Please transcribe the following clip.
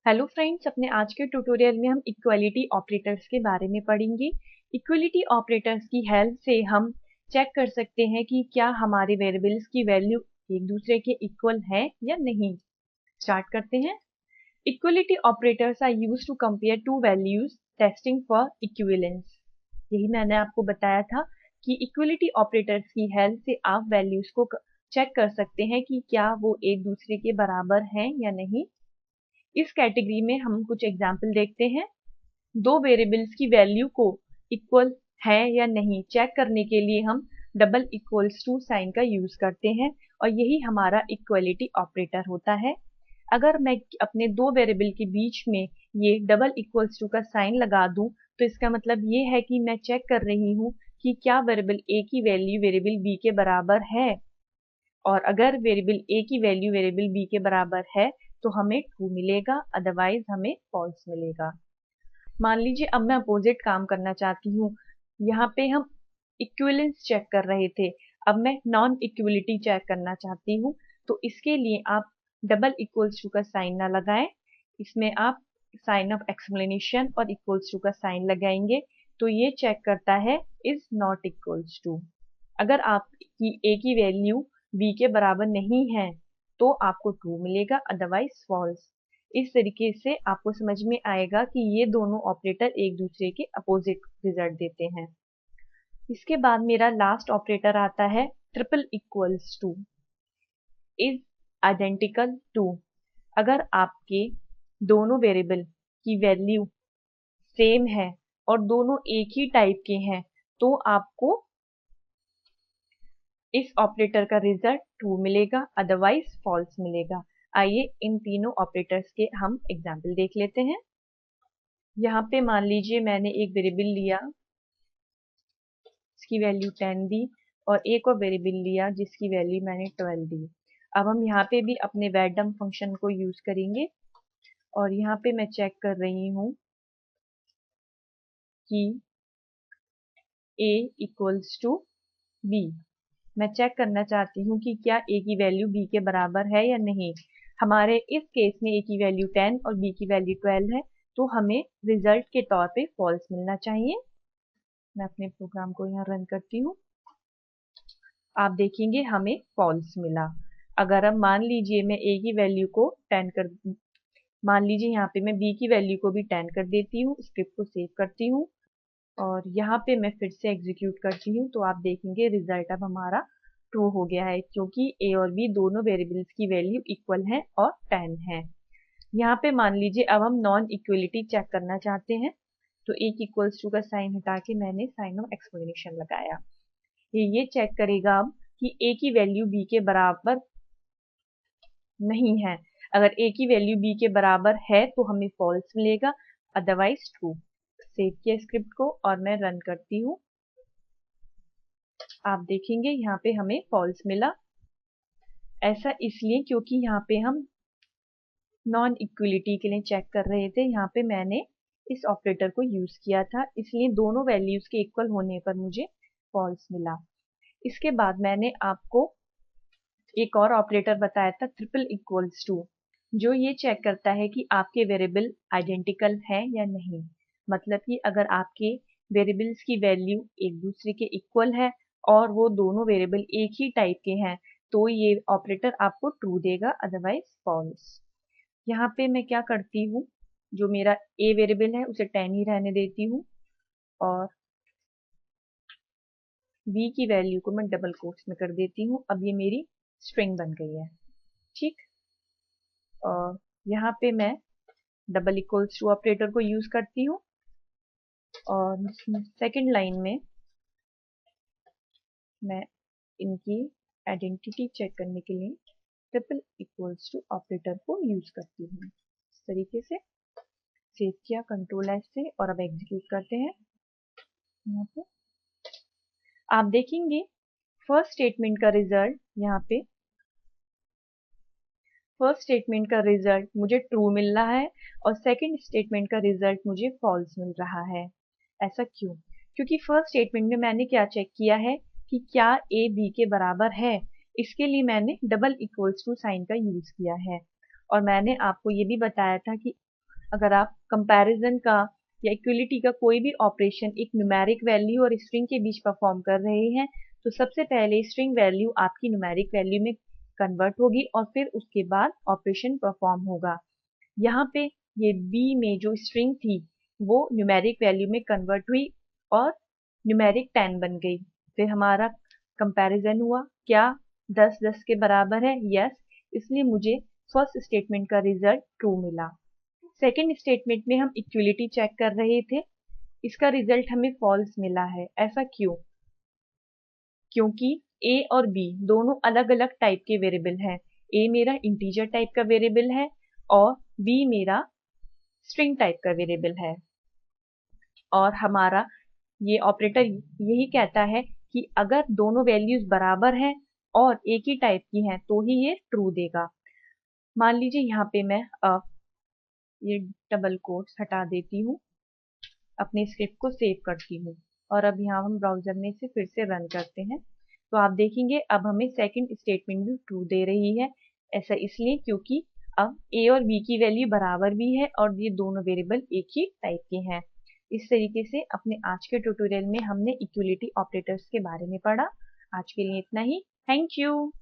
Hello friends, अपने आज के ट्यूटोरियल में हम इक्वलिटी ऑपरेटर्स के बारे में पढ़ेंगे। इक्वलिटी ऑपरेटर्स की हेल्प से हम चेक कर सकते हैं कि क्या हमारे वेरिएबल्स की वैल्यू एक दूसरे के इक्वल है या नहीं। स्टार्ट करते हैं। Equality operators are used to compare two values testing for equivalence. यही मैंने आपको बताया था कि इक्वलिटी ऑपरेटर्स की हेल्प से आप वैल्यूज को चेक कर सकते हैं कि क्या वो एक दूसरे के बराबर हैं या नहीं। इस कैटेगरी में हम कुछ एग्जाम्पल देखते हैं। दो वेरिएबल्स की वैल्यू को इक्वल है या नहीं चेक करने के लिए हम डबल इक्वल्स टू साइन का यूज करते हैं और यही हमारा इक्वलिटी ऑपरेटर होता है। अगर मैं अपने दो वेरिएबल के बीच में ये डबल इक्वल्स टू का साइन लगा दूं तो इसका मतलब ये है कि मैं चेक कर रही हूँ कि क्या वेरिएबल ए की वैल्यू वेरिएबल बी के बराबर है, और अगर वेरिएबल ए की वैल्यू वेरिएबल बी के बराबर है तो हमें ट्रू मिलेगा, अदरवाइज हमें फॉल्स मिलेगा। मान लीजिए अब मैं अपोजिट काम करना चाहती हूँ। यहाँ पे हम इक्विवेलेंस चेक कर रहे थे, अब मैं नॉन इक्वलिटी चेक करना चाहती हूँ। तो इसके लिए आप डबल इक्वल्स टू का साइन ना लगाएं, इसमें आप साइन ऑफ एक्सप्लेनेशन और इक्वल्स टू का साइन लगाएंगे तो ये चेक करता है इज नॉट इक्वल्स टू। अगर आपकी ए की वैल्यू बी के बराबर नहीं है तो आपको ट्रू मिलेगा, अदरवाइज फॉल्स। इस तरीके से आपको समझ में आएगा कि ये दोनों ऑपरेटर एक दूसरे के अपोजिट रिजल्ट देते हैं। इसके बाद मेरा लास्ट ऑपरेटर आता है triple equals to, is identical to. अगर आपके दोनों वेरिएबल की वैल्यू सेम है और दोनों एक ही टाइप के हैं तो आपको इस ऑपरेटर का रिजल्ट ट्रू मिलेगा, अदरवाइज फॉल्स मिलेगा। आइए इन तीनों ऑपरेटर्स के हम एग्जाम्पल देख लेते हैं। यहाँ पे मान लीजिए मैंने एक वेरिएबल लिया, इसकी वैल्यू 10 दी, और एक और वेरिएबल लिया जिसकी वैल्यू मैंने 12 दी। अब हम यहाँ पे भी अपने रैंडम फंक्शन को यूज करेंगे और यहाँ पे मैं चेक कर रही हूँ कि a इक्वल्स टू b। मैं चेक करना चाहती हूँ कि क्या a की वैल्यू b के बराबर है या नहीं। हमारे इस केस में a की वैल्यू 10 और b की वैल्यू 12 है तो हमें रिजल्ट के तौर पे फॉल्स मिलना चाहिए। मैं अपने प्रोग्राम को यहाँ रन करती हूँ। आप देखेंगे हमें फॉल्स मिला। अगर अब मान लीजिए मैं a की वैल्यू को 10 कर मान लीजिए यहाँ पे मैं b की वैल्यू को भी 10 कर देती हूँ, स्क्रिप्ट को सेव करती हूँ और यहाँ पे मैं फिर से एग्जीक्यूट करती हूँ तो आप देखेंगे रिजल्ट अब हमारा ट्रू हो गया है क्योंकि a और b दोनों वेरिएबल्स की वैल्यू इक्वल है और 10 है। यहाँ पे मान लीजिए अब हम नॉन इक्वलिटी चेक करना चाहते हैं तो एक इक्वल्स टू का साइन हटा के मैंने साइन ऑफ एक्सप्लेनेशन लगाया। ये चेक करेगा अब कि a की वैल्यू b के बराबर नहीं है। अगर a की वैल्यू b के बराबर है तो हमें फॉल्स मिलेगा, अदरवाइज ट्रू। सेव किया स्क्रिप्ट को और मैं रन करती हूँ। आप देखेंगे यहाँ पे हमें फॉल्स मिला। ऐसा इसलिए क्योंकि यहाँ पे हम नॉन इक्वलिटी के लिए चेक कर रहे थे, यहाँ पे मैंने इस ऑपरेटर को यूज किया था, इसलिए दोनों वैल्यूज के इक्वल होने पर मुझे फॉल्स मिला। इसके बाद मैंने आपको एक और ऑपरेटर बताया था ट्रिपल इक्वल्स टू, जो ये चेक करता है कि आपके वेरिएबल आइडेंटिकल है या नहीं। मतलब कि अगर आपके वेरिएबल्स की वैल्यू एक दूसरे के इक्वल है और वो दोनों वेरिएबल एक ही टाइप के हैं तो ये ऑपरेटर आपको ट्रू देगा, अदरवाइज फॉल्स। यहाँ पे मैं क्या करती हूँ, जो मेरा a वेरिएबल है उसे 10 ही रहने देती हूँ और b की वैल्यू को मैं डबल कोट्स में कर देती हूँ। अब ये मेरी स्ट्रिंग बन गई है। ठीक, और यहाँ पे मैं डबल इक्वल्स टू ऑपरेटर को यूज करती हूँ और सेकंड लाइन में मैं इनकी आइडेंटिटी चेक करने के लिए ट्रिपल इक्वल्स टू ऑपरेटर को यूज करती हूँ। इस तरीके से सेव किया कंट्रोल एस से और अब एग्जीक्यूट करते हैं। यहाँ पे आप देखेंगे फर्स्ट स्टेटमेंट का रिजल्ट, यहाँ पे फर्स्ट स्टेटमेंट का रिजल्ट मुझे ट्रू मिल रहा है और सेकंड स्टेटमेंट का रिजल्ट मुझे फॉल्स मिल रहा है। ऐसा क्यों? क्योंकि फर्स्ट स्टेटमेंट में मैंने क्या चेक किया है कि क्या a b के बराबर है। इसके लिए मैंने डबल इक्वल्स टू साइन का यूज किया है और मैंने आपको ये भी बताया था कि अगर आप कंपैरिजन का या इक्वलिटी का कोई भी ऑपरेशन एक न्यूमेरिक वैल्यू और स्ट्रिंग के बीच परफॉर्म कर रहे हैं, तो सबसे पहले स्ट्रिंग वैल्यू आपकी न्यूमेरिक वैल्यू में कन्वर्ट होगी और फिर उसके बाद ऑपरेशन परफॉर्म होगा। यहाँ पे ये बी में जो स्ट्रिंग थी वो न्यूमेरिक वैल्यू में कन्वर्ट हुई और न्यूमेरिक 10 बन गई। फिर हमारा कंपैरिजन हुआ, क्या 10 10 के बराबर है? यस, इसलिए मुझे फर्स्ट स्टेटमेंट का रिजल्ट ट्रू मिला। सेकंड स्टेटमेंट में हम इक्वलिटी चेक कर रहे थे, इसका रिजल्ट हमें फॉल्स मिला है। ऐसा क्यों? क्योंकि ए और बी दोनों अलग अलग टाइप के वेरिएबल हैं। ए मेरा इंटीजर टाइप का वेरिएबल है और बी मेरा स्ट्रिंग टाइप का वेरिएबल है। और हमारा ये ऑपरेटर यही कहता है कि अगर दोनों वैल्यूज बराबर हैं और एक ही टाइप की हैं तो ही ये ट्रू देगा। मान लीजिए यहाँ पे मैं ये डबल कोट्स हटा देती हूँ, अपने स्क्रिप्ट को सेव करती हूँ और अब यहाँ हम ब्राउजर में से फिर से रन करते हैं, तो आप देखेंगे अब हमें सेकंड स्टेटमेंट भी ट्रू दे रही है। ऐसा इसलिए क्योंकि अब ए और बी की वैल्यू बराबर भी है और ये दोनों वेरिएबल एक ही टाइप के हैं। इस तरीके से अपने आज के ट्यूटोरियल में हमने इक्वलिटी ऑपरेटर्स के बारे में पढ़ा। आज के लिए इतना ही। Thank you.